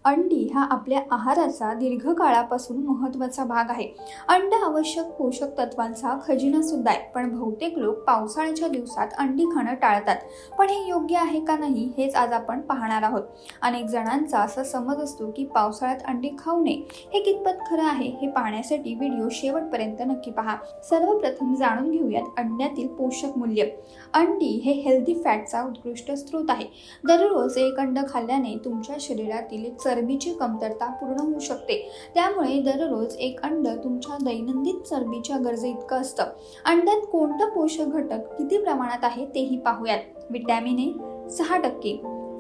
अंडी हा आपल्या आहाराचा दीर्घकाळापासून महत्त्वाचा भाग आहे. अंड आवश्यक पोषक तत्वांचा खजिना सुद्धा आहे, पण बहुतेक लोक पावसाळ्याच्या दिवसात अंडी खाणं टाळतात. पण हे योग्य आहे का नाही हेच आज आपण पाहणार आहोत. अनेक जणांचा असा समज असतो की पावसाळ्यात अंडी खाऊ नये. हे कितपत खरं आहे हे पाहण्यासाठी व्हिडिओ शेवटपर्यंत नक्की पहा. सर्वप्रथम जाणून घेऊयात अंड्यातील पोषक मूल्य. अंडी हे हेल्दी फॅटचा उत्कृष्ट स्रोत आहे. दररोज एक अंड खाल्ल्याने तुमच्या शरीरातील चरबीची कमतरता पूर्ण होऊ शकते. त्यामुळे दररोज एक अंड तुमच्या दैनंदिन चरबीच्या गरजेइतकं असतं. अंड्यात कोणतं पोषक घटक किती प्रमाणात आहे तेही पाहूयात. Vitamin A 6%,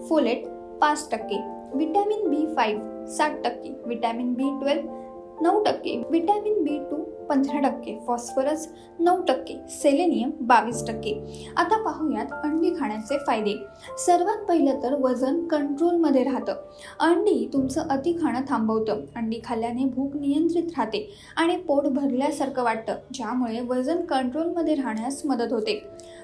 folate 5%, vitamin B5 7%, vitamin B12 9%, vitamin B2 15%, phosphorus 9%, selenium 22%. आता पाहूयात अंडी खाण्याचे फायदे. सर्वात पहिलं तर वजन कंट्रोलमध्ये राहतं. अंडी तुमचं अति खाणं थांबवतं. अंडी खाल्ल्याने भूक नियंत्रित राहते आणि पोट भरल्यासारखं वाटतं, ज्यामुळे वजन कंट्रोलमध्ये राहण्यास मदत होते.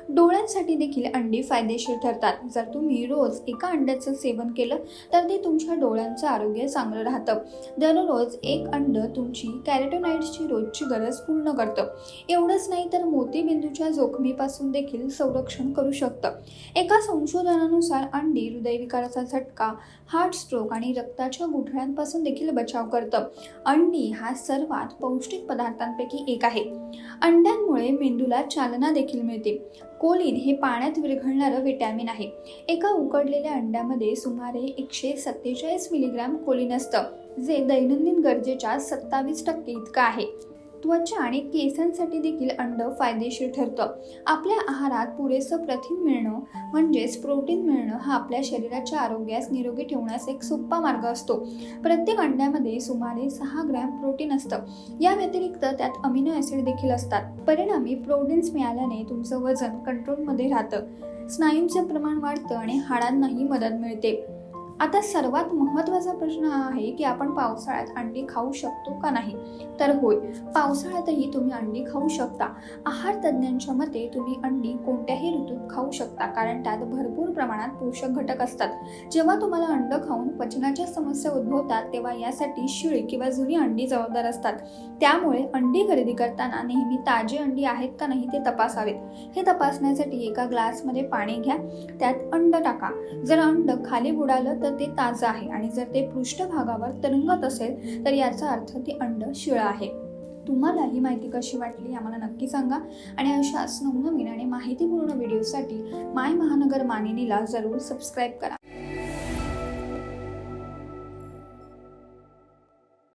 डोळ्यांसाठी देखील अंडी फायदेशीर ठरतात. जर तुम्ही रोज एका अंड्याचं सेवन केलं तर ते तुमच्या डोळ्यांचं आरोग्य चांगलं राहतं. दररोज एक अंड तुमची कॅरोटिनॉइड्सची रोजची गरज पूर्ण करतं. एवढंच नाही तर मोतीबिंदूच्या जोखमीपासून देखील संरक्षण करू शकतं. एका संशोधनानुसार अंडी हृदयविकाराचा झटका, हार्ट स्ट्रोक आणि रक्ताच्या गुठळ्यांपासून देखील बचाव करतं. अंडी हा सर्वात पौष्टिक पदार्थांपैकी एक आहे. अंड्यांमुळे मेंदूला चालना देखील मिळते. कोलिन हे पाण्यात विरघळणारं व्हिटॅमिन आहे. एका उकडलेल्या अंड्यामध्ये सुमारे 147 मिलीग्रॅम कोलिन असतं, जे दैनंदिन गरजेच्या 27% इतकं आहे. त्वचा आणि केसांसाठी देखील अंड फायदेशीर ठरतं. आपल्या आहारात पुरेसं प्रथिन मिळणं म्हणजेच प्रोटीन मिळणं हा आपल्या शरीराच्या आरोग्यास निरोगी ठेवण्यास एक सोपा मार्ग असतो. प्रत्येक अंड्यामध्ये सुमारे 6 ग्रॅम प्रोटीन असतं. या व्यतिरिक्त त्यात अमिनो ॲसिड देखील असतात. परिणामी प्रोटीन्स मिळाल्याने तुमचं वजन कंट्रोलमध्ये राहतं, स्नायूंचं प्रमाण वाढतं आणि हाडांनाही मदत मिळते. आता सर्वात महत्त्वाचा प्रश्न हा आहे की आपण पावसाळ्यात अंडी खाऊ शकतो का नाही? तर होय, पावसाळ्यातही तुम्ही अंडी खाऊ शकता. आहार तज्ज्ञांच्या मते तुम्ही अंडी कोणत्याही ऋतूत खाऊ शकता, कारण त्यात भरपूर प्रमाणात पोषक घटक असतात. जेव्हा तुम्हाला अंड खाऊन पचनाच्या समस्या उद्भवतात तेव्हा यासाठी शिळी किंवा जुनी अंडी जबाबदार असतात. त्यामुळे अंडी खरेदी करताना नेहमी ताजी अंडी आहेत का नाही ते तपासावेत. हे तपासण्यासाठी एका ग्लासमध्ये पाणी घ्या, त्यात अंड टाका. जर अंड खाली बुडालं तर ते ताजं आहे आणि जर ते पृष्ठभागावर तरंगत असेल तर याचा अर्थ ते अंड शिळं आहे. तुम्हाला ही माहिती कशी वाटली आम्हाला नक्की सांगा आणि अशाच नवनवीन आणि माहितीपूर्ण व्हिडिओसाठी माय महानगर मानिनीला जरूर सबस्क्राईब करा.